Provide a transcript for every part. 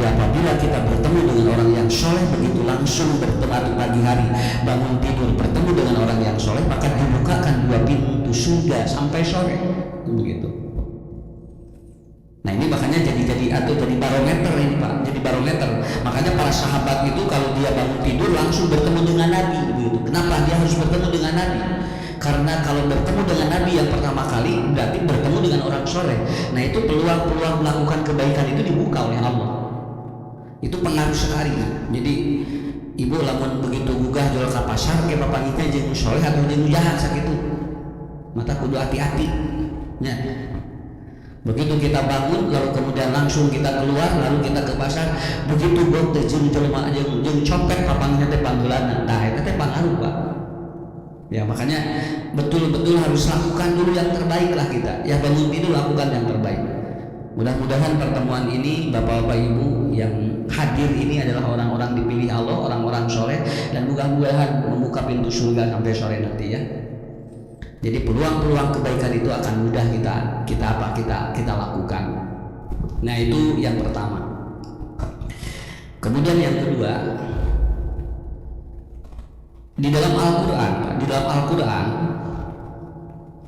Tetapi apabila kita bertemu dengan orang yang soleh, begitu langsung bertemu pagi hari bangun tidur bertemu dengan orang yang soleh, maka dibukakan 2 pintu surga sampai sore. Begitu. Nah ini makanya jadi barometer ini Pak, jadi barometer. Makanya para sahabat itu kalau dia bangun tidur langsung bertemu dengan Nabi. Begitu. Kenapa dia harus bertemu dengan Nabi? Karena kalau bertemu dengan Nabi yang pertama kali berarti bertemu dengan orang soleh. Nah itu peluang-peluang melakukan kebaikan itu dibuka oleh Allah. Itu pengaruh sekali. Jadi ibu lamun begitu gugah jual ke pasar ke papangitnya jeung soleh atau jeung jahat sakitu. Mata kudu hati-hati. Ya. Begitu kita bangun lalu kemudian langsung kita keluar lalu kita ke pasar, begitu bok teh jeung jelema jeung copet papangitnya teh panggeulana. Nah eta teh pangaruh Pak. Ya makanya betul-betul harus lakukan dulu yang terbaik lah kita. Ya bangun tidur lakukan yang terbaik. Mudah-mudahan pertemuan ini Bapak-bapak Ibu yang hadir ini adalah orang-orang dipilih Allah, orang-orang soleh, dan mudah-mudahan membuka pintu surga sampai sore nanti ya. Jadi peluang-peluang kebaikan itu akan mudah kita lakukan. Nah itu yang pertama. Kemudian yang kedua, di dalam Al-Quran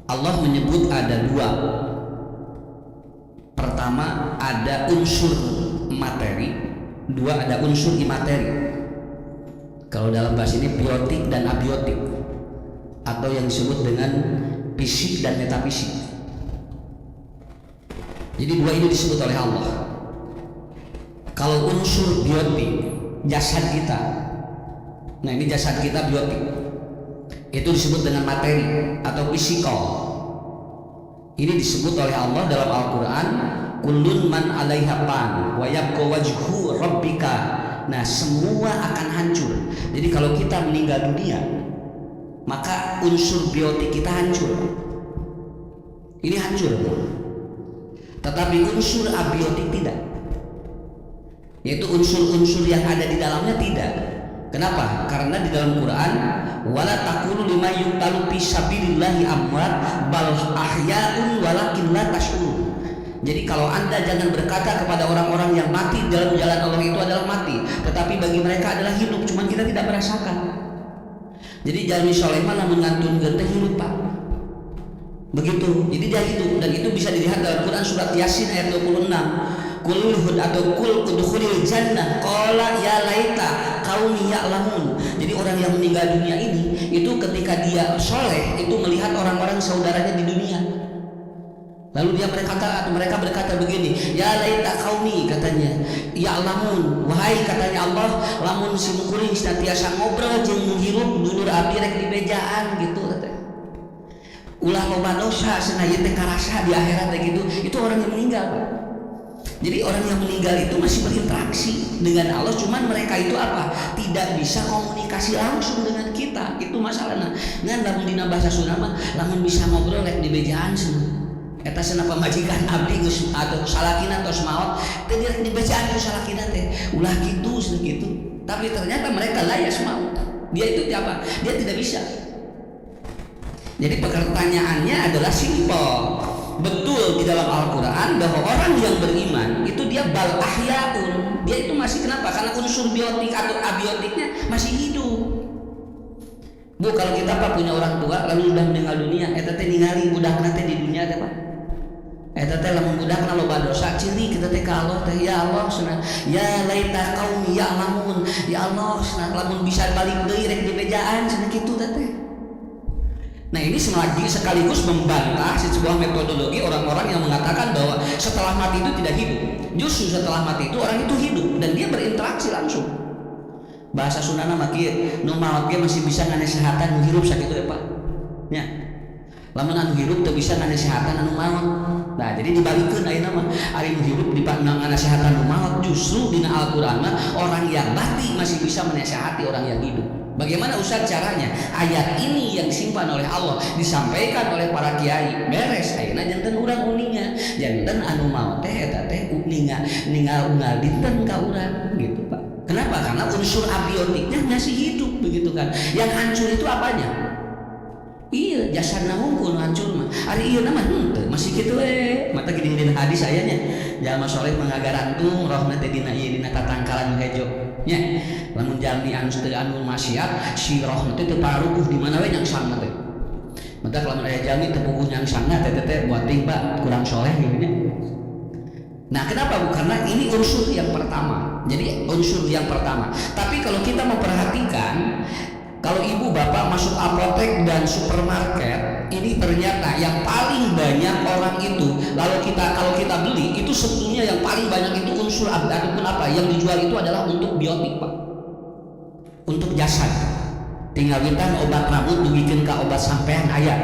Allah menyebut ada 2. Pertama ada unsur materi, 2 ada unsur imateri. Kalau dalam bahasa ini biotik dan abiotik, atau yang disebut dengan fisik dan metafisik. Jadi 2 ini disebut oleh Allah. Kalau unsur biotik, jasad kita, nah ini jasad kita biotik, itu disebut dengan materi atau fisikal. Ini disebut oleh Allah dalam Al-Quran, kullun man 'alaiha fan wa yabqa wajhu rabbika. Nah semua akan hancur. Jadi kalau kita meninggal dunia, maka unsur biotik kita hancur. Ini hancur. Tetapi unsur abiotik tidak. Yaitu unsur-unsur yang ada di dalamnya tidak. Kenapa? Karena di dalam Quran, wala taqulu lima yuqtalu fi sabilillahi amwat bal ahya'un walakin la tash'urun. Jadi kalau Anda jangan berkata kepada orang-orang yang mati dalam jalan Allah itu adalah mati, tetapi bagi mereka adalah hidup, cuman kita tidak merasakan. Jadi Jalmi Soleman namun ngantun genteng hidup Pak. Begitu. Jadi dia hidup, dan itu bisa dilihat dalam Quran surat Yasin ayat 26. Qul hud atau qul udkhulil jannah qala ya laita qaumi ya'lamun. Jadi orang yang meninggal dunia ini itu ketika dia soleh itu melihat orang-orang saudaranya di dunia. Lalu mereka berkata begini, ya laita qaumi katanya, ya'lamun, wahai katanya Allah, lamun simkuring senantiasa ngobrol jeung menghirup dulur abdi rek di bejaan gitu katanya. Ulah loba dosa cenah ieu teh karasa di akhirat gitu. Itu orang yang meninggal. Jadi orang yang meninggal itu masih berinteraksi dengan Allah, cuman mereka itu apa? Tidak bisa komunikasi langsung dengan kita. Itu masalahnya. Ngan lamun dina bahasa Sunda mah lamun bisa ngobrol rek di bejaan cenah. Eta cenah pamajikan abdi geus atau salakina tos maot teh direk di bejaan ku salakina teh. Ulah kitu cenah kitu. Tapi ternyata mereka layas maut. Dia itu apa? Dia tidak bisa. Jadi pertanyaannya adalah simpel. Betul di dalam Al-Quran bahwa orang yang beriman itu dia bal ahyaun. Dia itu masih kenapa? Karena unsur biotik atau abiotiknya masih hidup. Bu, kalau kita Pak punya orang tua lalu sudah meninggal dunia, eta teh ningali budakna teh di dunia teh Pak. Eta teh lamun budakna loba dosa ciri kita teh ka Allah teh, ya Allah cenah, ya laita qaumi ya'lamun. Ya Allah cenah lamun bisa balik deui rek di bejaan cenah kitu teh. Nah ini sekaligus membantah sebuah metodologi orang-orang yang mengatakan bahwa setelah mati itu tidak hidup. Justru setelah mati itu orang itu hidup dan dia berinteraksi langsung. Bahasa Sundana mah kieu, nu maot ge masih bisa nganasehatan nu hirup sakitu ya Pak. Nya. Lamun anu hirup teu bisa nganasehatan anu maot. Nah, jadi dibalikeun ayeuna mah ari nu hirup nganasehatan anu maot. Justru dina Al-Qur'an mah orang yang mati masih bisa menasehati orang yang hidup. Bagaimana Ustaz caranya? Ayat ini yang disimpan oleh Allah disampaikan oleh para kiai. Beres ayeuna janten urang uninga, janten anu maot teh eta teh ningal unggal dinten ka urang gitu Pak. Kenapa? Karena unsur abiotiknya masih hidup begitu kan. Yang hancur itu apanya? Iya jasadna hungkul hancur mah ari ieu mah henteu masih kitu mata geuning dina hadis aya nya jalma soleh mangagarantung rohna teh dina ieu dina tatangkalan hejo nya lamun jalmi anu teu anu maksiat si rohna teh teu paruguh di mana we nyangsangna teh mata lamun aya jalmi teu puguh nyangsangna teh buat Pak kurang soleh gitu nya. Nah kenapa Bu? Karena ini unsur yang pertama. Jadi unsur yang pertama. Tapi kalau kita memperhatikan, kalau ibu bapak masuk apotek dan supermarket, ini ternyata yang paling banyak orang itu, lalu kalau kita beli itu sebetulnya yang paling banyak itu unsur ataupun apa yang dijual itu adalah untuk biotik Pak, untuk jasad. Tinggal witan obat rambut dugikeun ka obat sampean aya.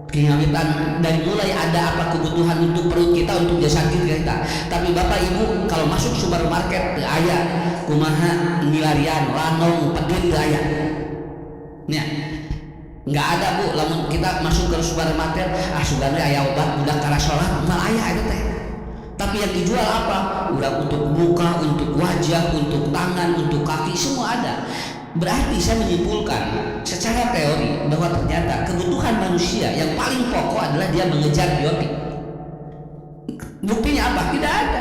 Kingawitan dari mulai ada apa kebutuhan untuk perut kita, untuk jasad kita. Tapi bapak ibu kalau masuk supermarket teu aya kumaha milarian lanong pedit teu aya nya nggak ada Bu. Lamun kita masuk ke supermarket sugan aya obat budak kara sholat mal aya eta teh. Tapi yang dijual apa? Udah untuk muka, untuk wajah, untuk tangan, untuk kaki semua ada. Berarti saya menyimpulkan secara teori bahwa ternyata kebutuhan manusia yang paling pokok adalah dia mengejar biotik. Buktinya apa? Tidak ada.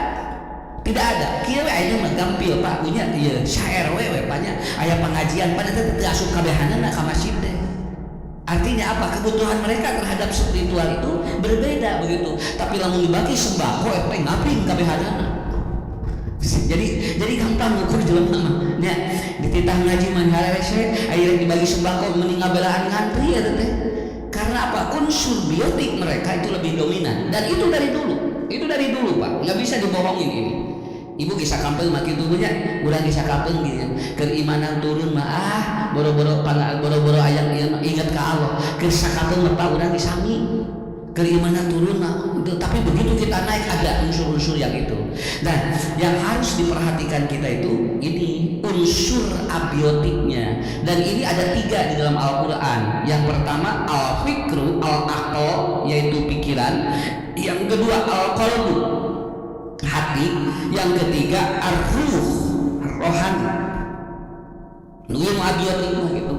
Tidak ada. Kira aja mah gampil Pak punya ieu syair we banyak aya pengajian pada teh teu asup kabehanana ka masjid teh. Artinya apa? Kebutuhan mereka terhadap spiritual itu berbeda begitu. Tapi lamun dibagi sembako teh ngaping kabehanana. Jadi gampang ngukur jelema mah nya dititah ngaji mah harese ayeuna dibagi sembako mending ngabelaan ngantri ya teh. Karena apa? Unsur biotik mereka itu lebih dominan dan itu dari dulu Pak, nggak bisa dibohongin ini. Ibu kisah kampung mah kitu nya urang kisah kampung gini keimanan turun mah boro-boro aya ingat ka Allah kisah kampung mah urang disami keimanan turun mah tapi begitu kita naik ada unsur-unsur yang itu. Dan yang harus diperhatikan kita itu ini unsur abiotiknya, dan ini ada 3 di dalam Al-Quran. Yang pertama al-fikru, al-aql yaitu pikiran, yang kedua al-qalbu hati, yang ketiga ar-ruh rohani. Ieu mah abiotik mah gitu.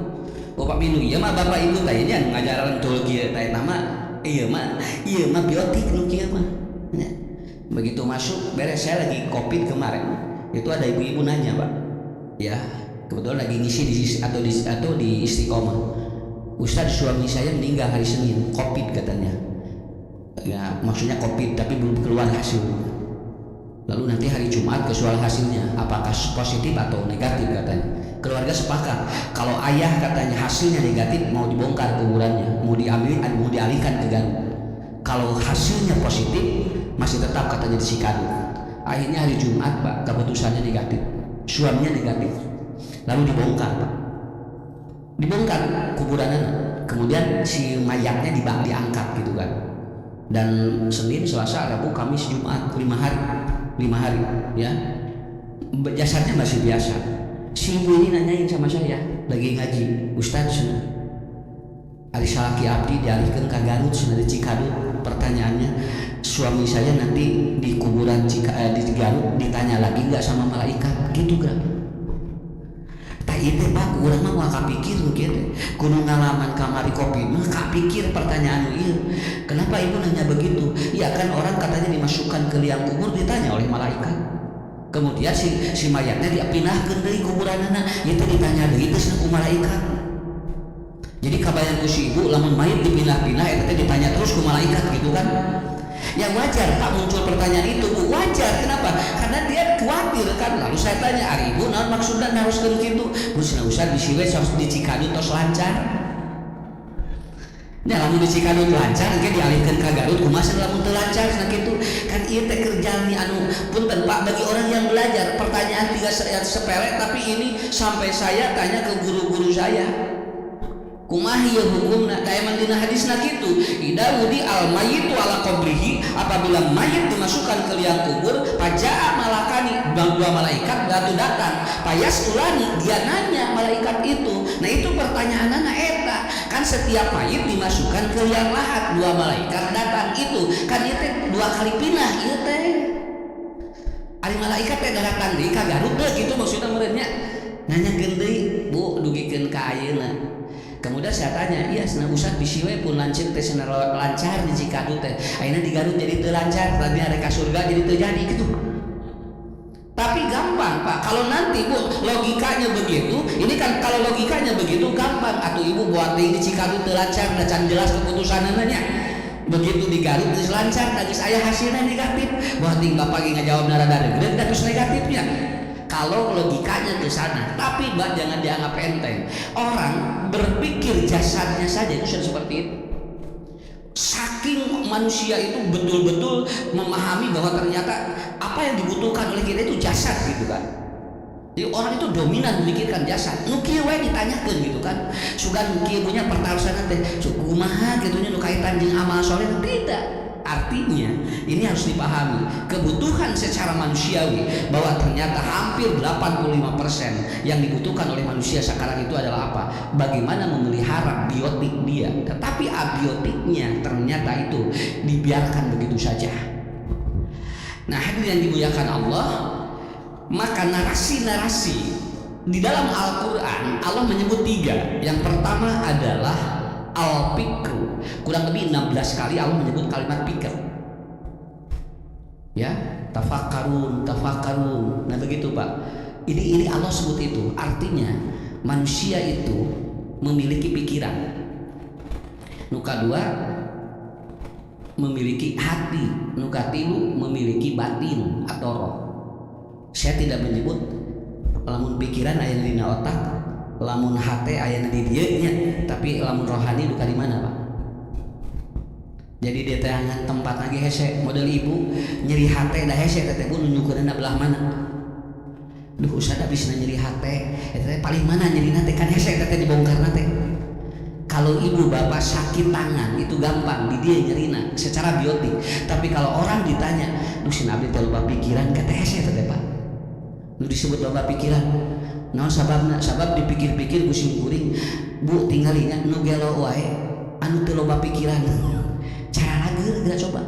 Bapak minu ieu mah bapak ibu teh nya ngajaran tuluy kieu teh nama iya mah biotik nu kieu mah. Begitu masuk beres saya lagi covid kemarin itu ada ibu-ibu nanya Pak ya kebetulan lagi ngisi atau di Istiqomah, Ustadz suami saya meninggal hari Senin covid katanya ya maksudnya covid tapi belum keluar hasilnya, lalu nanti hari Jumat keluar hasilnya apakah positif atau negatif katanya. Keluarga sepakat kalau ayah katanya hasilnya negatif mau dibongkar kuburannya, mau dialihkan ke Garut. Kalau hasilnya positif masih tetap katanya di Cikadu. Akhirnya hari Jumat Pak keputusannya negatif, suaminya negatif, lalu dibongkar Pak, dibongkar kuburannya. Kemudian si mayatnya diangkat gitu kan. Dan Senin, Selasa, Rabu, Kamis, Jumat 5 hari ya. Jasadnya masih biasa. Si ibu ini nanyain sama saya lagi ngaji, Ustadz hari salaki abdi dialihkan ke Garut di Cikadu. Pertanyaannya suami saya nanti di kuburan di Garut ditanya lagi nggak sama malaikat gitu kan? Tak itu Pak, urang mah nggak kapikir gitu. Kudu ngalaman kamari kopi mah kapikir pertanyaan itu. Kenapa ibu nanya begitu? Ya kan orang katanya dimasukkan ke liang kubur ditanya oleh malaikat. Kemudian si mayatnya dipindahkan dari kuburanana itu ditanya deui teh ku malaikat. Jadi kabayan ku si ibu lamun mayit dipindah-pindah eta ditanya terus ku malaikat gitu kan. Ya wajar Pak muncul pertanyaan itu Bu, wajar. Kenapa? Karena dia khawatir kan. Lalu saya tanya, "Ari ibu naon maksudna haruskeun kitu?" "Bu cenah usah bisi we sos di Cikadu tos lancar." Ya lamun di Cikadu lancar engke dialihkeun ka Garut kumaha lamun teu lancar cenah kitu. Kan ieu teh kerjaan anu punten Pak bagi orang yang belajar. Pertanyaan 3 sepele tapi ini sampai saya tanya ke guru-guru saya. Kumaha ieu hukumna? Da emang dina hadisna kitu. Idza wudi al mayyitu ala qabrihi, apabila mayit dimasukkan ke liang kubur, pajaa malakani, dua malaikat batu datang. Payas ulani dia nanya malaikat itu. Nah itu pertanyaanna eta. Kan setiap mayit dimasukkan ke liang lahat, 2 malaikat datang itu. Kan ieu teh 2 kali pindah ieu teh. Ari malaikat teh datang deui ka Garut teh gitu maksudna meureunnya. Nanyakeun deui, Bu dugikeun ka ayeuna. Kemudian saya tanya, iya senang usah bisi we pun lancar teh senang lancar di Cikadu teh. Ayeuna di Garut jadi teu lancar, tapi ada ka surga jadi teu jadi gitu. Tapi gampang Pak, kalau nanti Bu logikanya begitu, ini kan kalau logikanya begitu gampang. Atau Ibu buat di Cikadu teu lancar, da can jelas keputusanna nya. Begitu di Garut geus lancar, da geus aya hasilna negatif. Buat ting Bapak ge ngajawab narada geudeun da geus negatifnya. Kalau logikanya ke sana, tapi Mbak jangan dianggap enteng. Orang berpikir jasadnya saja itu sudah seperti itu. Saking manusia itu betul-betul memahami bahwa ternyata apa yang dibutuhkan oleh kita itu jasad gitu kan. Jadi orang itu dominan memikirkan jasad. Nu kieu we ditanyakeun gitu kan. Sugan kieu punya pertarusan teh kumaha gitu nya nu kaitan jeung amal soleh tidak. Artinya ini harus dipahami kebutuhan secara manusiawi bahwa ternyata hampir 85% yang dibutuhkan oleh manusia sekarang itu adalah apa? Bagaimana memelihara biotik dia. Tetapi abiotiknya ternyata itu dibiarkan begitu saja. Nah, hadirin yang dimuliakan Allah, maka narasi-narasi di dalam Al-Quran Allah menyebut 3. Yang pertama adalah al-fikru. Kurang lebih 16 kali Allah menyebut kalimat pikir. Ya, tafakkarun. Nah begitu Pak. Ini Allah sebut itu. Artinya manusia itu memiliki pikiran. Nuka 2 memiliki hati. Nuka 3 memiliki batin atau roh. Saya tidak menyebut lamun pikiran aya dina otak, lamun hate aya di dieu nya, tapi lamun rohani duka di mana Pak? Jadi dia teangan tempat lagi hese model ibu nyeri hate dah hese teh pun nunjukeunna belah mana. Duh usah da bisa nyeri hate, eta paling mana nyeri nate kan hese teh dibongkar nate. Kalau ibu bapak sakit tangan itu gampang di dia nyerina secara biotik. Tapi kalau orang ditanya, "Duh sin abdi teh loba pikiran ka teh hese teh Pak." Nu disebut loba pikiran. Naon sababna? Sabab dipikir-pikir kusim kuring, Bu tinggalinya nu gelo wae anu teu loba pikiran. Cara lagi geura coba.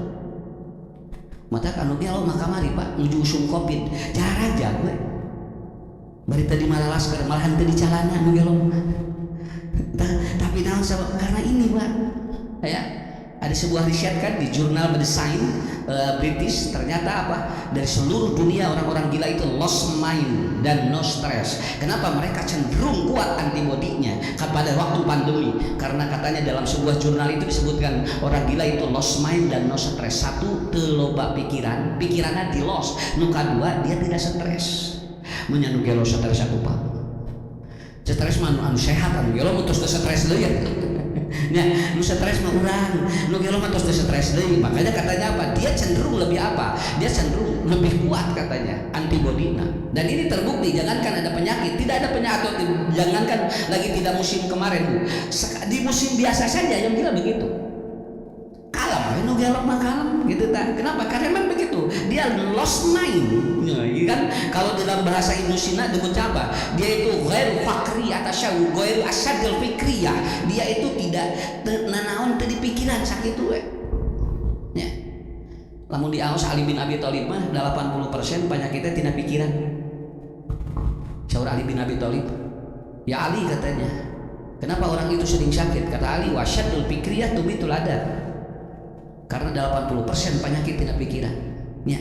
Mata anu gelo mah kamari Pak nuju usum Covid. Cara aja gue. Bari tadi malalas malahan teu dicalana anu gelo. Tapi naon sabab? Karena ini Pak. Ya. Ada sebuah riset kan di jurnal medicine British, ternyata apa? Dari seluruh dunia orang-orang gila itu lost mind dan no stress. Kenapa? Mereka cenderung kuat antibodinya pada waktu pandemi. Karena katanya dalam sebuah jurnal itu disebutkan orang gila itu lost mind dan no stress. 1 teu loba pikiran, pikirannya di lost. Nu kadua dia tidak stres. Mun anu gelo stres aku Pak. Stres mah anu sehat, anu gelo mun tos stres deui ya. Ya, nu stres mah urang, nu gelo mah tos stres deui. Makanya katanya apa? Dia cenderung lebih apa? Dia cenderung lebih kuat katanya antibodinya. Dan ini terbukti, jangankan ada penyakit, tidak ada penyakit, jangankan lagi tidak musim kemarin Bu. Di musim biasa saja yang gila begitu. Kalem, nu gelo mah kalem gitu tak. Kenapa? Karena memang begitu. Dia lost mind. Ya, kan kalau dalam bahasa Ibnu Sina disebutnya apa? Dia itu ghairu fakri atasyawu, ghairu asyadil fikriyah. Dia itu tidak nanaon teu dipikiran sakitu we. Ya. Lamun di Aus Ali bin Abi Thalib mah 80% penyakitnya tina pikiran. Saur Ali bin Abi Thalib. Ya Ali katanya. Kenapa orang itu sering sakit? Kata Ali, wasyadul fikriyah tubitul adab. Karena 80% penyakit tina pikiran. Ya.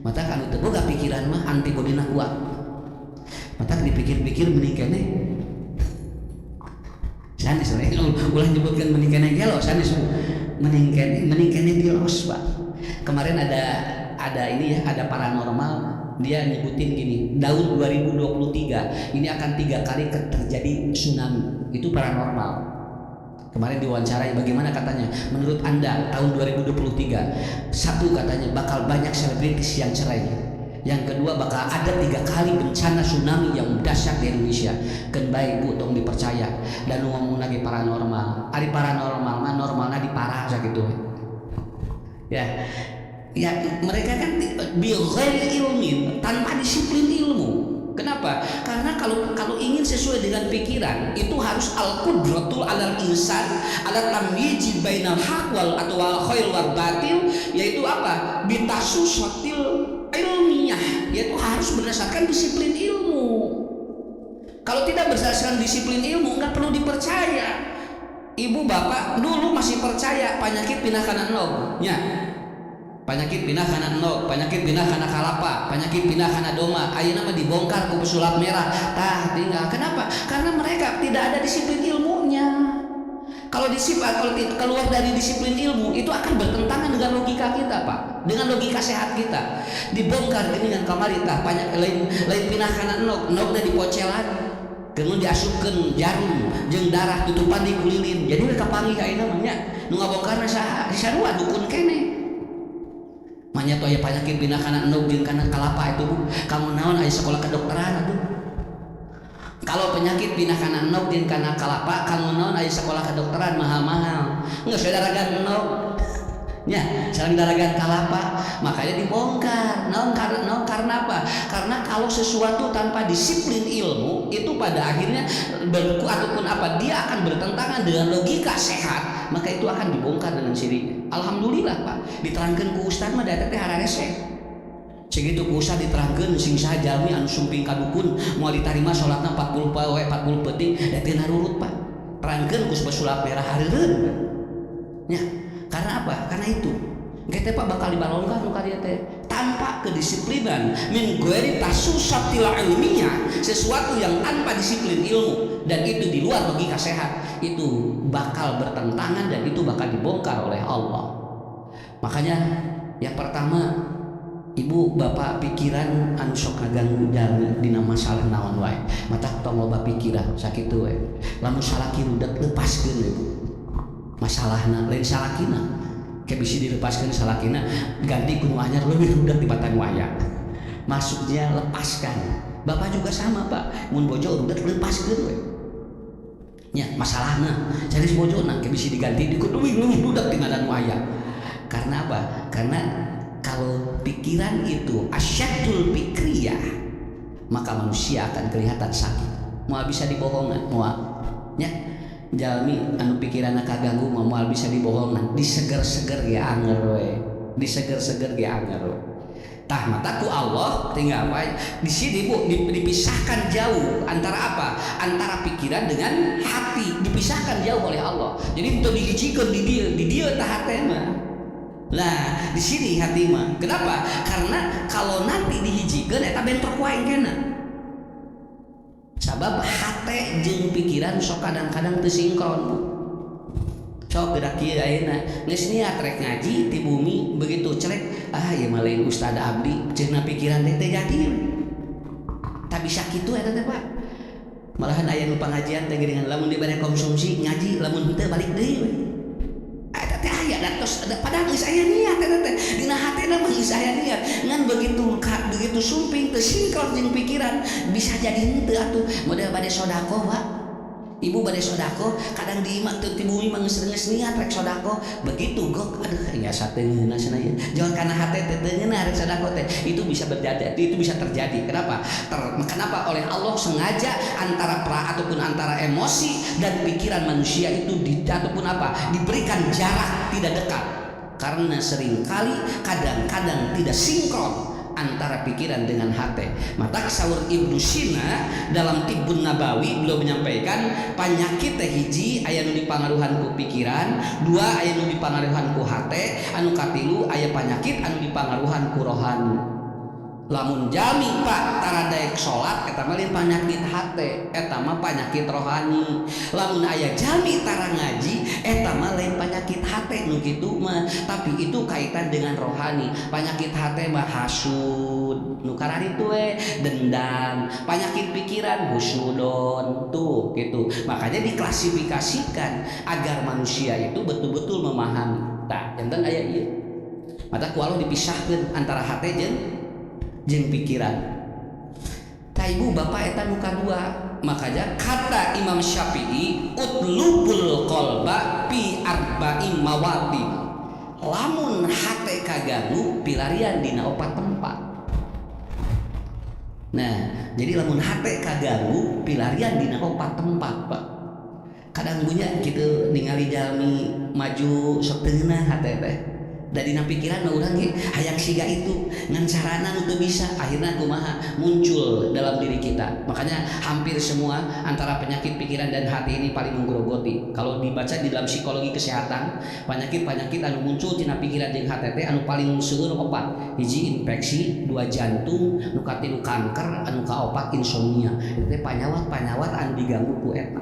Mata kalau teu boga pikiran mah antibodina kuat. Mata dipikir-pikir mending keneh. Sanes we ulah nyebutkeun mending keneh gelo sanes mending keneh dilos Pak. Kemarin ada ini ya, ada paranormal dia nyebutin gini, tahun 2023 ini akan 3 kali terjadi tsunami. Itu paranormal. Kemarin diwawancarai bagaimana katanya menurut Anda tahun 2023 satu katanya bakal banyak selebritis yang cerai, yang kedua bakal ada 3 kali bencana tsunami yang dahsyat di Indonesia. Ken baik Bu tong dipercaya dan ngomong lagi paranormal ari paranormal mah normalna diparah sakitu ya. Ya mereka kan bi ghairi ilmin, tanpa disiplin ilmu. Kenapa? Karena kalau ingin sesuai dengan pikiran itu harus al-qudratul alal insan ala tamyiji bainal haq wal atau wal khair wal batil, yaitu apa? Bitasusatil ilmiah, yaitu harus berdasarkan disiplin ilmu. Kalau tidak berdasarkan disiplin ilmu, nggak perlu dipercaya. Ibu bapak dulu masih percaya penyakit pindah kana enog, ya. Penyakit pindah kana enog, penyakit pindah kana kalapa, penyakit pindah kana doma. Ayeuna mah dibongkar ku pesulap merah. Tah tinggal. Kenapa? Karena mereka tidak ada disiplin ilmunya. Kalau keluar dari disiplin ilmu itu akan bertentangan dengan logika kita, Pak. Dengan logika sehat kita. Dibongkar dengan kamari tah banyak lain pindah kana enog da dipocelan. Kemudian diasupkan jarum jeung darah tutupan di kulilin. Jadi mereka panggil ayeuna mah nya nu ngabongkarna saha sarua dukun kene. Manya tuh aya penyakit pindah kana enog jeung kana kalapa itu kamu naon aya sekolah kedokteran atuh. Kalau penyakit pindah kana enog jeung kana kalapa kamu naon aya sekolah kedokteran mahal-mahal. Geus daragan enog. Ya, sareng daragan kalapa, makanya dibongkar. Karena apa? Karena kalau sesuatu tanpa disiplin ilmu itu pada akhirnya ataupun apa dia akan bertentangan dengan logika sehat, maka itu akan dibongkar dengan sirine. Alhamdulillah Pak, diterangkan ku ustaz mah da teh hararese. Segitu ku ustaz diterangkan sing saha jalmi anu sumping ka dukun moal ditarima salatna 40 poe 40 peuting da teu narurut Pak. Terangkeun ku pesulap merah hareureun. Nya, karena apa? Karena itu kita Pak bakal dibalongkan nu kadieu teh tanpa kedisiplinan min ghairi tasusatil ilmiyah, sesuatu yang tanpa disiplin ilmu dan itu di luar logika sehat itu bakal bertentangan dan itu bakal dibongkar oleh Allah. Makanya yang pertama, ibu bapak pikiran anu sok ngaganggu jalmi dina masalah naon wae mata tong loba pikiran sakitu we lamun salaki rudak lepaskeun ibu masalahna lain salakina kayak bisa dilepaskan salakina ganti kuno anyar lebih rudak di batang wayang. Maksudnya lepaskan. Bapak juga sama Pak, mun bojo rudak lepaskeun we nya masalahna jadi bojona kayak bisa diganti di kudu lebih rudak di batang wayang. Karena apa? Karena kalau pikiran itu asyadul pikriyah, maka manusia akan kelihatan sakit. Moal bisa dibohongan, moal nya jalmi anu pikiranna kaganggu moal bisa dibohongan, diseger-seger ge anger we. Diseger-seger ge anger we. Tah mataku Allah tinggal apa? Di sini Bu dipisahkan jauh antara apa? Antara pikiran dengan hati, dipisahkan jauh oleh Allah. Jadi itu dihijikeun di dia tah hate mah. Nah, di sini hati mah. Kenapa? Karena kalau nanti dihijikeun eta bentrok wae kena. Sabab hate jeung pikiran sok kadang-kadang teu sinkron, Bu. Sok gerak kieu ayeuna, geus niat rek ngaji ti bumi begitu celek, ieu mah lain ustad abdi, cenah pikiran teh jadi. Tak bisa kitu eta teh, Pak. Malahan aya nu pangajian teh geuningan lamun dibere konsumsi ngaji, lamun henteu balik deui we. Eta teh aya dan tos padahal geus aya niat eta teh. Dina hatena mah geus aya niat. Ngan begitu sumping teu sinkron jeung pikiran, bisa jadi henteu atuh. Model bade sedekah, Pak. Ibu bade sedekah, kadang di imah teu ti bumi mah geus niat rek sedekah. Begitu gok, aduh nya sateungeuna cenah ieu. Jangan kana hate teh teu ngeunah rek sedekah teh. Itu bisa terjadi. Kenapa? Kenapa oleh Allah sengaja antara ataupun antara emosi dan pikiran manusia itu ataupun apa? Diberikan jarak tidak dekat. Karena seringkali kadang-kadang tidak sinkron antara pikiran dengan hati. Maka sahur Ibnu Sina dalam Tibbun Nabawi beliau menyampaikan penyakit teh hiji aya nu dipangaruhan ku pikiran, dua aya nu dipangaruhan ku hate, anu katilu aya penyakit anu dipangaruhan ku rohani. Lamun jami Pak tara daek salat eta mah lain penyakit hate, eta mah penyakit rohani. Lamun aya jami tara ngaji eta mah lain penyakit hate nu kitu mah, tapi itu kaitan dengan rohani. Penyakit hate mah hasud, nu kararitu we dendam, penyakit pikiran husnudon tuh gitu. Makanya diklasifikasikan agar manusia itu betul-betul memahami. Tah, enten aya ieu. Mata ku Allah dipisahkeun antara hate jeung pikiran. Ta ibu bapak eta nu kadua, makanya kata Imam Syafi'i utlubul qalba fi arba'in mawati. Lamun hate kaganggu pilarian dina 4 tempat. Nah, jadi lamun hate kaganggu pilarian dina 4 tempat, Pak. Kadang punya kitu ningali jalmi maju sok teu ngeunah hate teh. dari pikiran mah urang ge hayang siga itu ngan carana nu teu bisa, akhirna kumaha muncul dalam diri kita. Makanya hampir semua antara penyakit pikiran dan hati ini paling menggerogoti. Kalau dibaca di dalam psikologi kesehatan, penyakit-penyakit anu muncul tina pikiran jeung hati teh anu paling seueur opat. Hiji infeksi, dua jantung, nu katilu kanker, anu kaopat insomnia. Itu teh panyawat-panyawat anu diganggu ku eta.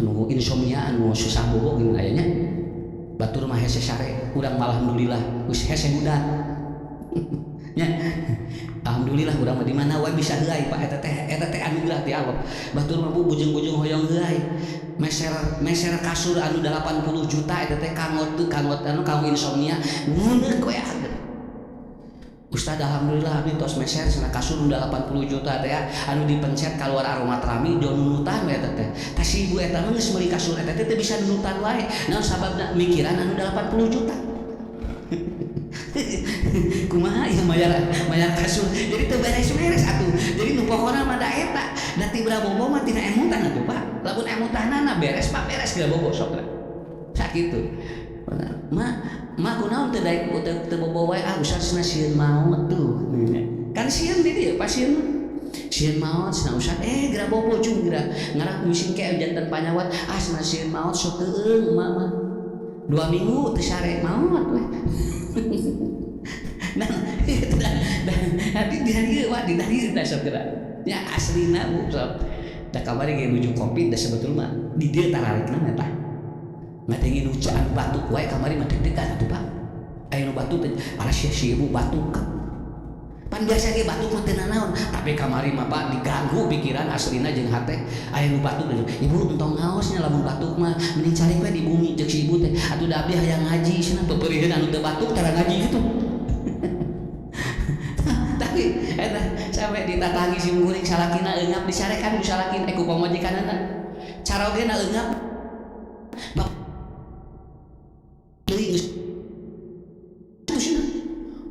Anu insomnia anu susah bobo geuning aya nya. Batur mah hese sare, urang mah alhamdulillah geus hese budak. Nya. Alhamdulillah urang mah di mana wae bisa heulai Pak eta teh anugerah ti Allah. Batur mah bujung-bujung hoyong heulai. Meser kasur anu 80 juta eta teh kangot anu kanggo insomnia. Ngeuneuk we Ustaz alhamdulillah abdi tos meser sana kasur anu 80 juta teh anu dipencet keluar aromaterami do nunutan we eta teh. Tah si ibu eta mah geus meuli kasur eta teh bisa nunutan wae. Naon sababna mikiran anu 80 juta. Kumaha ieu mayar kasur. Jadi teu beres-beres atuh. Jadi nu pokona mah da eta. Da ti bobo mah tina emutan atuh Pak. Lamun emutanana beres Pak beres geus bobo sok teh. Sakitu. Ma kunaon teu daek teu bobo wae usah sieun maot tuh. Kan sieun di dieu pasieun sieun maot cenah usah geura bobo cung geura ngarak bising ke janten panyawat cenah sieun maot sok teueung mah 2 minggu teu sare maot we. Nah, di dari wah di dari dah sok geura. Ya aslina bu sok. Da kamari ge nuju kopi da sebetulna di dieu tararikna eta. Ngadengin ucaan batuk wae kamari mah deg-degan atuh Pak. Aya nu batuk teh alas si ibu batuk. Pan biasa ge batuk mah teu nanaon, tapi kamari mah Pak diganggu pikiran aslina jeung hate. Aya nu batuk teh, ibu entong ngaosnya lamun batuk mah mending cari we di bumi jeung si ibu teh. Atuh da abdi hayang ngaji cenah pepeureuheun anu teu batuk tara ngaji gitu. Tapi eta sampai ditatangi si muring salakina eungap disarekan ku salakin ku pamajikanana. Cara ogena eungap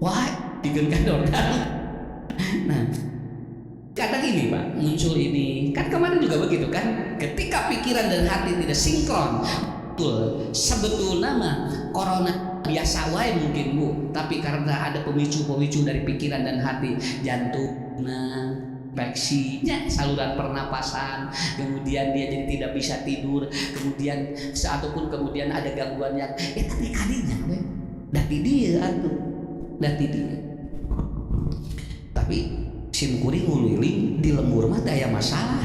wah, bikin kador kan. Nah, kadang ini Pak muncul ini kan kemarin juga begitu kan. Ketika pikiran dan hati tidak sinkron, betul. Sebetulnya mah corona biasa wae mungkin Bu, tapi karena ada pemicu-pemicu dari pikiran dan hati, jantung, infeksinya, saluran pernapasan, kemudian dia jadi tidak bisa tidur, kemudian ataupun kemudian ada gangguan yang tadi kadinya we. Dati dia atuh. Dati dia. Tapi sim kuring nguliling di lembur mah aya masalah.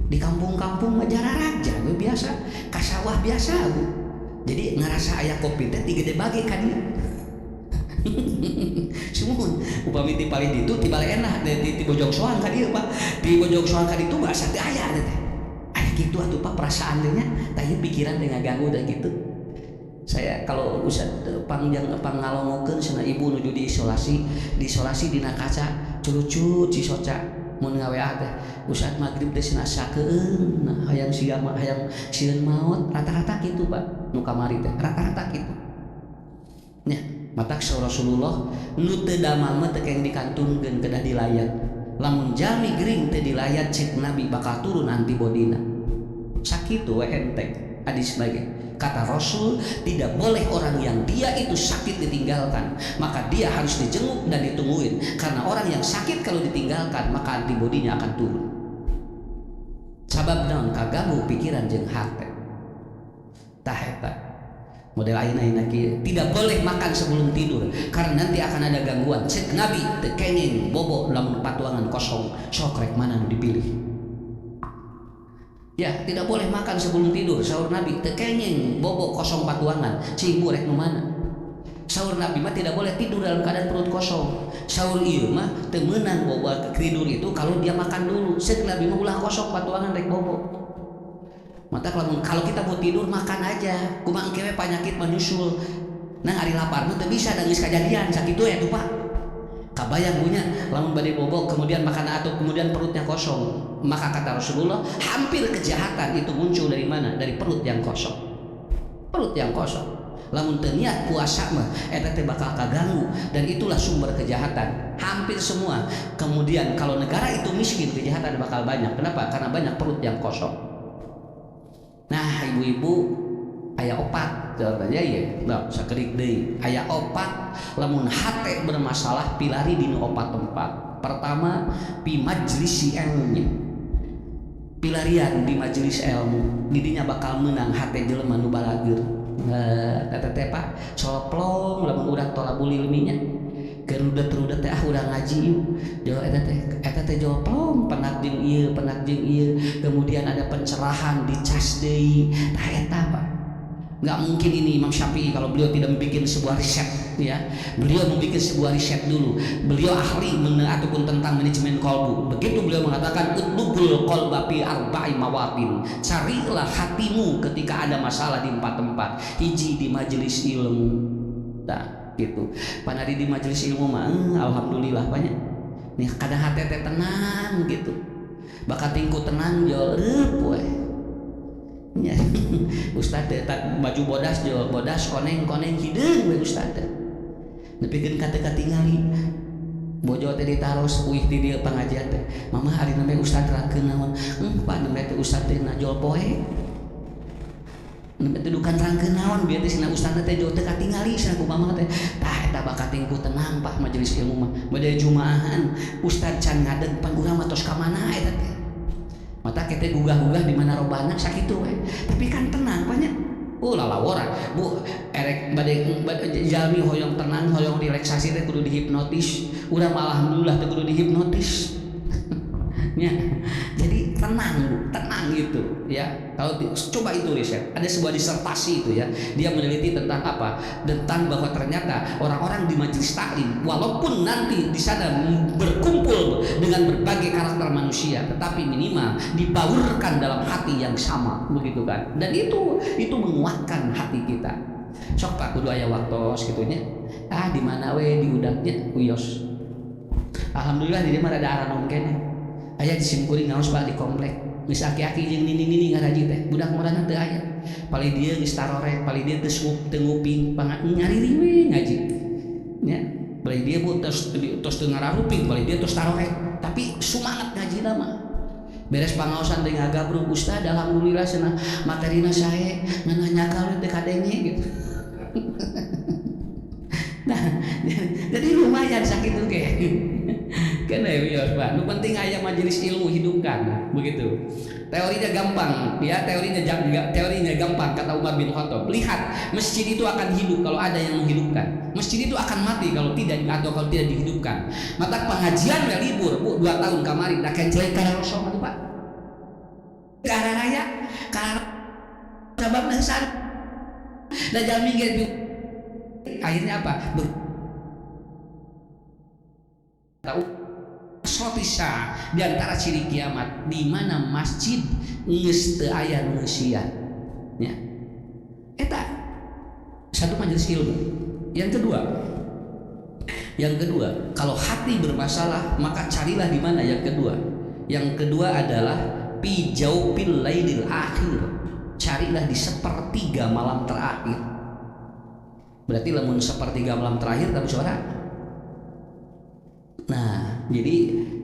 Di kampung-kampung mah jararaja we biasa, ka sawah biasa Bu. Jadi ngarasa aya kopi teh ti gede bage ka dieu. Sumun upami ti paling ditu ti bale enak di bojong soang ka dieu Pak. Di bojong soang ka ditu bahasa teh aya teh. Aya kitu atuh Pak perasaan teh nya, tah pikiran teh ngaganggu da kitu. Saya kalau Ustaz pangalongokeun cenah ibu nuju diisolasi dina kaca culut cisoca mun ngawea teh Ustaz magrib teh cenah sakeun nah hayang siga mah hayang sieun maot rata-rata kitu Pak nu kamari teh rata-rata kitu nya matak Rasulullah nu teu damang mah teu keng dikantungkeun kedah dilayat lamun jami gering teu dilayat cek Nabi bakal turun antibodina sakitu we enteng hadis lagi. Kata Rasul, tidak boleh orang yang dia itu sakit ditinggalkan, maka dia harus dijenguk dan ditungguin. Karena orang yang sakit kalau ditinggalkan, maka antibodinya akan turun. Sabab naon kaganggu pikiran jeung hate. Tah eta. Model ayeuna kieu, tidak boleh makan sebelum tidur karena nanti akan ada gangguan. Cek Nabi teu kenging bobo lamun patuangan kosong, sok rek mana nu dipilih. Ya, tidak boleh makan sebelum tidur. Sahur Nabi tekenging bobo kosong patuangan. Cing burek nu mana? Sahur Nabi mah tidak boleh tidur dalam keadaan perut kosong. Sahur ieu mah teu meunang bobo tidur itu kalau dia makan dulu. Seuk Nabi mah ulah kosong patuangan rek bobo. Mata kalau kita mau tidur makan aja. Kumaha engke we penyakit menyusul. Nang ari lapar mah teu bisa da geus kajadian sakitu ya tuh Pak. Kabayang punya lamun bade bobo kemudian makan atau kemudian perutnya kosong, maka kata Rasulullah hampir kejahatan itu muncul dari mana? Dari perut yang kosong. Perut yang kosong. Lamun teu niat puasa mah eta teh bakal kaganggu dan itulah sumber kejahatan. Hampir semua. Kemudian kalau negara itu miskin kejahatan bakal banyak. Kenapa? Karena banyak perut yang kosong. Nah, ibu-ibu aya opat contohnya ya nah sakedik deui aya opat lamun hate bermasalah pilari dina opat tempat. Pertama pi majlis ilmu, pilarian di majelis ilmu didinya bakal menang hate jelema nu balageur. Eta teh Pak soplong lamun urang tolabul ilminya kerudet-rudet teh urang ngaji yuk jauh eta teh joplong penak jeung ieu kemudian ada pencerahan dicas deui tah eta Pak. Nggak mungkin ini Imam Syafi'i kalau beliau tidak membuat sebuah riset ya. Beliau membuat sebuah riset dulu. Beliau ahli ataupun tentang manajemen kolbu. Begitu beliau mengatakan utlubul qalba fi arba'i mawatin. Carilah hatimu ketika ada masalah di 4 tempat. Hiji di majelis ilmu. Nah, gitu. Panadi di majelis ilmu mah alhamdulillah banyak. Nih kadang hati teh tenang gitu. Bakat tingku tenang jol we. Ya, Ustad tak baju bodas jo bodas koneng hideung we Ustad. Nepikeun kata tingali. Bojo teh ditaros uih di dieu pangajian teh. Mama ari namanya Ustad rangkeun naon? Pak namanya teh Ustad teh najol poe. Namanya teh dukan rangkeun naon bieu teh sina Ustad teh jo teh katingali cenah ku mama teh. Tah eta bakat tingku tenang Pak majelis ilmu mah. Bade jumaahan Ustad can ngadeg pan urang mah tos ka mana eta teh. Mata kita gugah-gugah di mana robana sakitu we. Tapi kan tenang banyak. Lalawora. Bu erek bade jalmi hoyong tenang, hoyong relaksasi teh kudu dihipnotis. Urang malah alhamdulillah teh kudu dihipnotis. Ya. Jadi tenang Bu, tenang gitu ya. Kalau coba itu riset, ada sebuah disertasi itu ya. Dia meneliti tentang apa? Tentang bahwa ternyata orang-orang di majelis taklim walaupun nanti di sana berkumpul dengan berbagai karakter manusia, tetapi minimal dibaurkan dalam hati yang sama, begitu kan? Dan itu menguatkan hati kita. Sok Pak kudu aya waktos gitunya. Di mana we di udaknya uyos. Alhamdulillah di mana ada aranon kene. Aya di simkuring ngaos Pak di komplek. Geus aki-aki jeung nini ngaraji teh. Budak modana teu aya. Pali dieu geus tarorek, pali dieu teu nguping, nyariri we ngaji. Ya, pali dieu bu tos teu ngararuping, pali dieu tos tarorek. Tapi semangat ngajina mah. Beres pangaosan teh ngagabruk Ustaz, alhamdulillah cenah materina sae ngananya teh kadenge gitu. Nah, jadi lumayan sakitu ge. Kan ya Pak, nu penting aya majelis ilmu hidupkan, begitu. Teorinya gampang, ya teorinya gampang kata Umar bin Khattab. Lihat, masjid itu akan hidup kalau ada yang menghidupkan. Masjid itu akan mati kalau tidak dihidupkan. Mata pengajian ya libur, Bu, 2 tahun kemarin dah kencelek kana Rasul itu Pak. Karena raya, karena sababna san. Da jalmi ge akhirnya apa? Tahu sotisa di antara ciri kiamat di mana masjid geus teu aya nu ngeusian nya eta satu majelis ilmu. Yang kedua kalau hati bermasalah maka carilah di mana. Yang kedua adalah fi jaufil lailil akhir, carilah di sepertiga malam terakhir. Berarti lamun sepertiga malam terakhir tapi suara. Nah, jadi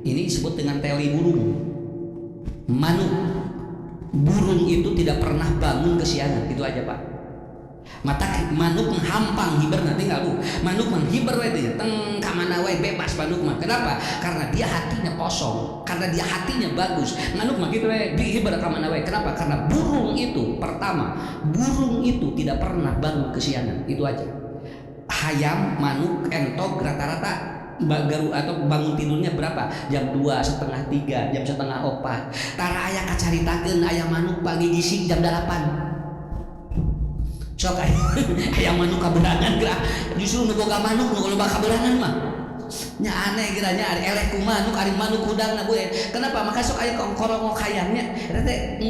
ini disebut dengan teori burung. Burung itu tidak pernah bangun kesiangan, itu aja Pak. Mata manuk menghampang hiber nanti nggak Bu. Manuk menghiber itu teng kamana wae bebas manuk mah. Kenapa? Karena dia hatinya kosong, karena dia hatinya bagus. Manuk mah gitu wae hiber kamana wae. Kenapa? Karena burung itu pertama, burung itu tidak pernah bangun kesiangan, itu aja. Hayam, manuk, entok rata-rata baru atau bangun tidurnya berapa? Jam 2, setengah 3, jam setengah 4. Tara aya kacaritakeun aya manuk pagi gising jam 8. Sok aya manuk kaberangan geura. Justru nu boga manuk nu loba kaberangan mah. Nya aneh geura nya ari eleh ku manuk, ari manuk hudangna Bu. Kenapa? Maka sok aya korongok hayamnya.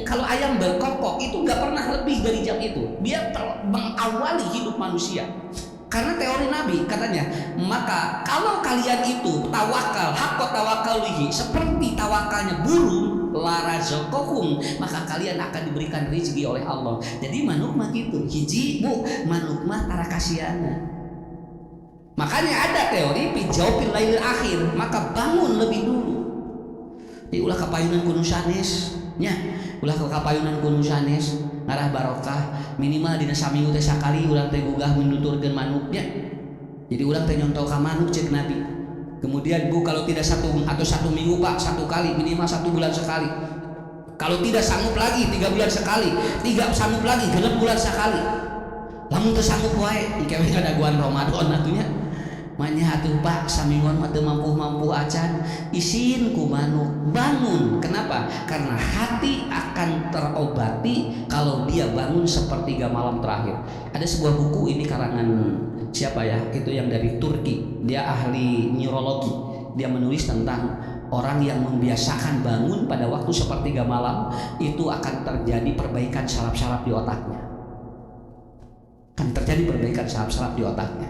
Kalau ayam berkokok itu enggak pernah lebih dari jam itu. Dia mengawali hidup manusia. Karena teori Nabi katanya, maka kalau kalian itu tawakal, hakko tawakalihi, seperti tawakalnya burung, la razaqakum, maka kalian akan diberikan rezeki oleh Allah. Jadi manuk mah gitu, hiji Bu, manuk mah tara kasiana. Makanya ada teori fi jaufil lailil akhir, maka bangun lebih dulu. Di ulah kapayunan kuno sanes, nya ulah ke kapayunan kudu sanes ngarah barokah minimal dina saminggu teh sakali urang teh gugah menuturkeun manuknya. Jadi urang teh nyontol ka manuk cek Nabi. Kemudian Bu kalau tidak satu minggu Pak satu kali minimal 1 bulan sekali. Kalau tidak sanggup lagi 3 bulan sekali, 3 sanggup lagi 6 bulan sekali. Lamun teu sanggup wae engke we ngadaguan Ramadan atunya. Manya atuh Pak samingguan mah teu mampu acan isin ku manuk bangun. Kenapa? Karena hati akan terobati kalau dia bangun sepertiga malam terakhir. Ada sebuah buku ini karangan siapa ya? Itu yang dari Turki. Dia ahli neurologi. Dia menulis tentang orang yang membiasakan bangun pada waktu sepertiga malam itu akan terjadi perbaikan saraf-saraf di otaknya. Akan terjadi perbaikan saraf-saraf di otaknya.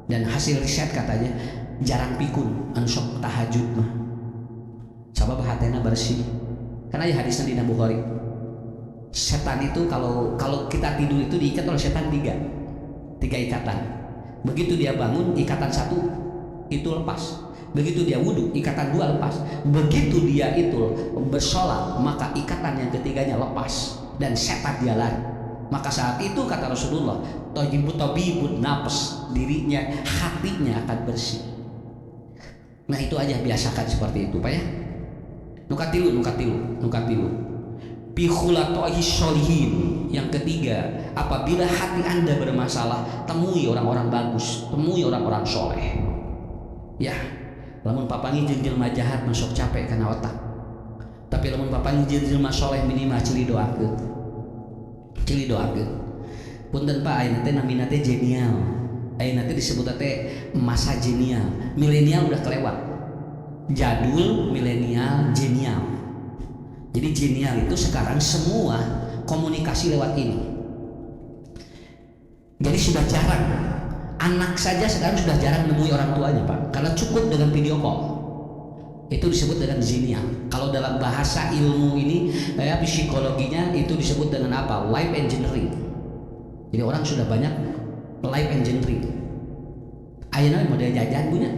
Dan hasil riset katanya jarang pikun anu sok tahajud mah sabab hatena bersih karena ya hadisnya di Bukhari setan itu kalau kita tidur itu diikat oleh setan 3 ikatan. Begitu dia bangun ikatan 1 itu lepas, begitu dia wudhu ikatan 2 lepas, begitu dia itu bersolat maka ikatan yang ketiganya lepas dan setan dia lari. Maka saat itu kata Rasulullah tabibut nafs, dirinya hatinya akan bersih. Nah itu aja biasakan seperti itu Pak ya. Nukatilu Bihulatohi sholihin. Yang ketiga, apabila hati Anda bermasalah, temui orang-orang bagus, temui orang-orang soleh. Ya, lamun papangi jeung jelema jahat masuk capek karena otak. Tapi lamun papangi jeung jelema soleh minimal cili doakeun. Punten Pak, ayeuna teh namina teh genial. Ayeuna teh disebut teh masa genial. Milenial udah kelewat. Jadul, milenial, genial. Jadi genial itu sekarang semua komunikasi lewat ini. Jadi sudah jarang. Anak saja sekarang sudah jarang menemui orang tuanya Pak, karena cukup dengan video call. Itu disebut dengan genial. Kalau dalam bahasa ilmu ini psikologinya itu disebut dengan apa? Life engineering. Jadi orang sudah banyak life engineering. Ayeuna model jajan punya.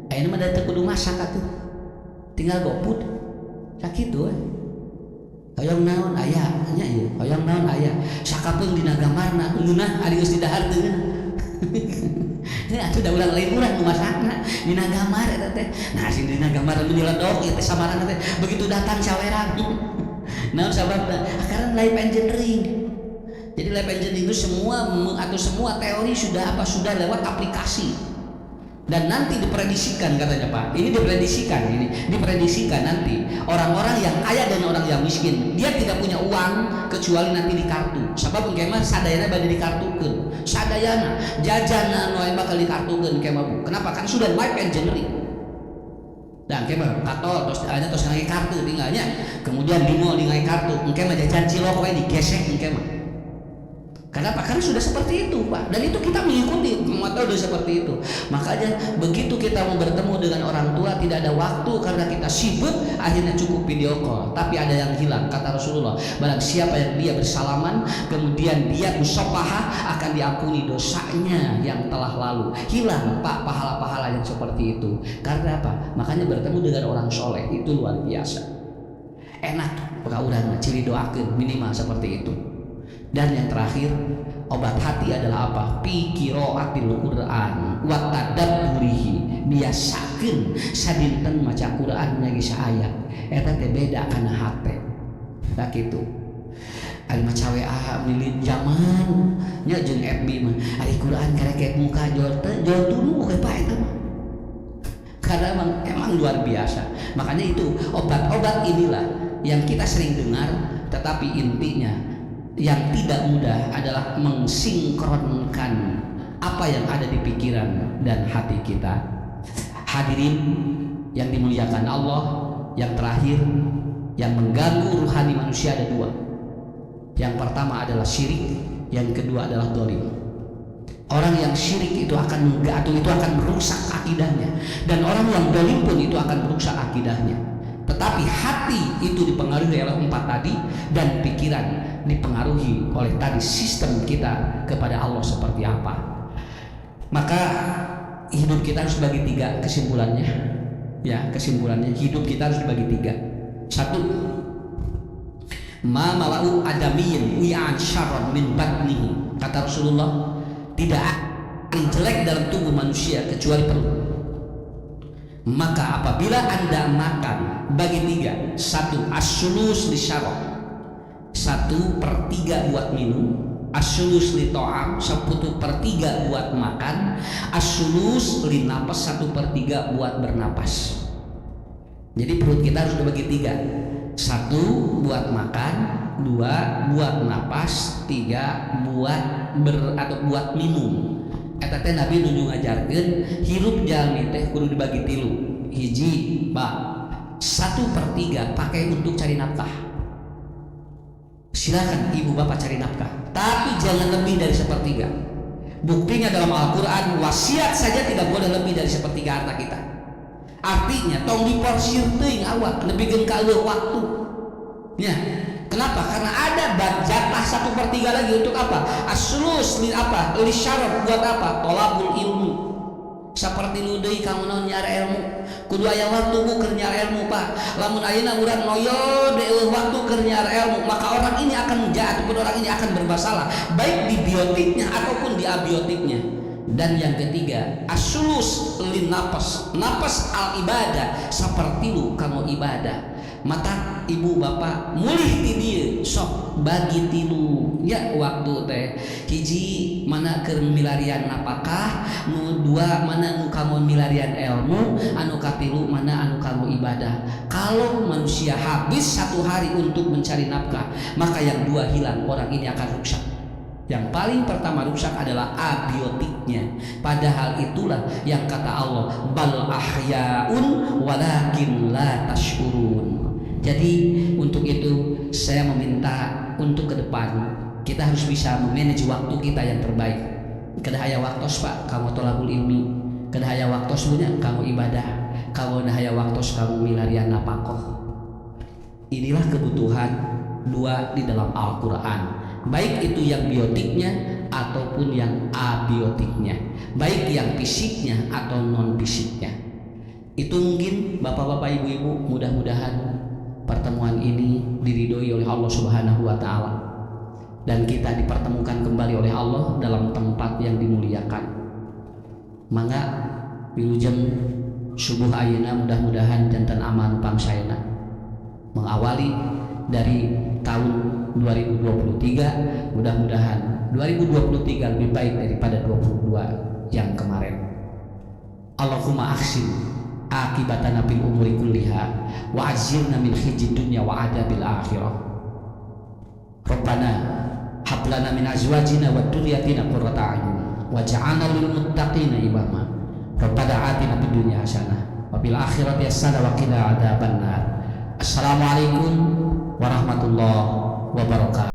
Ayeuna mah da teu kudu masak atuh. Tinggal GoFood. Sakitu we. Hoyong naon aya nya ieu. Hoyong naon aya. Sakapeung dina gambarna leunah ari geus didahar teu. Ini atuh da urang lain urang nu masakna dina gambar eta teh. Nah sing dina gambar nu diledok ieu teh samaranna teh begitu datang sawerang. Naon sababna? Karena life engineering. Jadi life engineering itu semua teori sudah lewat aplikasi. Dan nanti diprediksikan katanya Pak. Ini diprediksikan nanti orang-orang yang kaya dan orang yang miskin, dia tidak punya uang kecuali nanti di kartu. Sebab engke mah sadayana bade dikartukeun. Sadayana jajanan wae bakal dikartukeun engke mah Bu. Kenapa? Kan sudah life engineering. Dan engke mah kato tos ngange kartu tinggalnya. Kemudian di mall ngange kartu, engke mah jajan cilok wae digesek engke mah. Kenapa? Karena sudah seperti itu Pak. Dan itu kita mengikuti metode seperti itu. Makanya begitu kita mau bertemu dengan orang tua tidak ada waktu karena kita sibuk, akhirnya cukup video call. Tapi ada yang hilang. Kata Rasulullah, barang siapa yang dia bersalaman kemudian dia musyafahah akan diampuni dosanya yang telah lalu. Hilang Pak pahala-pahala yang seperti itu. Karena apa? Makanya bertemu dengan orang soleh itu luar biasa. Enak Pak urang ciri doakeun minimal seperti itu. Dan yang terakhir, obat hati adalah apa? Qiraatil Quran wa tadabburihi. Biasakeun sadinten maca Quran lagi saayat. Eta teh beda kana hate. Da kitu. Ari maca WA milih zaman nya jeung FB mah. Ari Quran karek muka jol tuluh ke Pak eta mah. Karena emang luar biasa. Makanya itu obat-obat inilah yang kita sering dengar, tetapi intinya yang tidak mudah adalah mensinkronkan apa yang ada di pikiran dan hati kita. Hadirin yang dimuliakan Allah, yang terakhir yang mengganggu ruhani manusia ada 2. Yang pertama adalah syirik, yang kedua adalah dolim. Orang yang syirik itu akan merusak akidahnya, dan orang yang dolim pun itu akan merusak akidahnya. Tetapi hati itu dipengaruhi oleh 4 tadi, dan pikiran dipengaruhi oleh tadi sistem kita kepada Allah seperti apa. Maka hidup kita harus bagi 3 kesimpulannya. Ya, kesimpulannya hidup kita harus dibagi 3. 1, Ma malau adamiyin wi'an syarran min batnihi. Kata Rasulullah, tidak ada jelek dalam tubuh manusia kecuali perut. Maka apabila Anda makan bagi tiga, satu as-sulus li syarab, 1/3 buat minum, as-sulus li to'am, 1/3 buat makan, as-sulus li napas, 1/3 buat bernapas. Jadi perut kita harus dibagi tiga, 1 buat makan, 2 buat napas, 3 buat minum. Eta teh Nabi nunjuk ngajarkeun hirup jalmi teh kudu dibagi tilu. Hiji, Pak, 1/3 pakai untuk cari nafkah. Silakan ibu bapak cari nafkah, tapi jangan lebih dari 1/3. Buktinya dalam Al-Quran, wasiat saja tidak boleh lebih dari 1/3 harta kita. Artinya tong diporsir teuing awak lebih ka waktu. Ya. Kenapa? Karena ada jatah 1/3 lagi untuk apa? As-sulus li apa? Li syarab, buat apa? Tolabul ilmu. Saperti lu deui kamu naon nyari ilmu. Kudu aya waktu ku keur nyari ilmu, Pak. Lamun ayeuna urang noyo deui waktu keur nyari ilmu, maka orang ini akan ataupun orang ini akan bermasalah, baik di biotiknya ataupun di abiotiknya. Dan yang ketiga, as-sulus li napas. Napas al ibadah, saperti lu kamu ibadah. Mata ibu bapak mulih ti dieu sok bagi tilu ya waktu teh. Hiji mana keur milarian napakah, nu dua mana nu kamu milarian ilmu, anu katilu mana anu kamu ibadah. Kalau manusia habis 1 hari untuk mencari nafkah, maka yang dua hilang, orang ini akan rusak. Yang paling pertama rusak adalah abiotiknya. Padahal itulah yang kata Allah, bal ahyaun walakin la tashkurun. Jadi untuk itu saya meminta untuk ke depan kita harus bisa memanage waktu kita yang terbaik. Kedahaya waktos Pak, kamu tolabul ilmi. Kedahaya waktos punya kamu ibadah. Kamu dahaya waktos kamu milarian napakoh. Inilah kebutuhan dua di dalam Al-Quran, baik itu yang biotiknya ataupun yang abiotiknya, baik yang fisiknya atau non fisiknya. Itu mungkin bapak-bapak ibu-ibu, mudah-mudahan pertemuan ini diridhoi oleh Allah Subhanahu wa taala dan kita dipertemukan kembali oleh Allah dalam tempat yang dimuliakan. Mangga wilujeng subuh ayeuna mudah-mudahan janten aman pangsaena mengawali dari tahun 2023, mudah-mudahan 2023 lebih baik daripada 22 yang kemarin. Allahumma ahsin akibatana fil umuri kulliha wa ajirna min khizyid dunya wa adabil akhirah. Rabbana hab lana min azwajina wa dhurriyyatina qurrata a'yun waj'alna lil muttaqina imama. Rabbana atina fid dunya hasanah wa fil akhirati hasanah wa qina adzabannar. Assalamualaikum warahmatullahi wabarakatuh.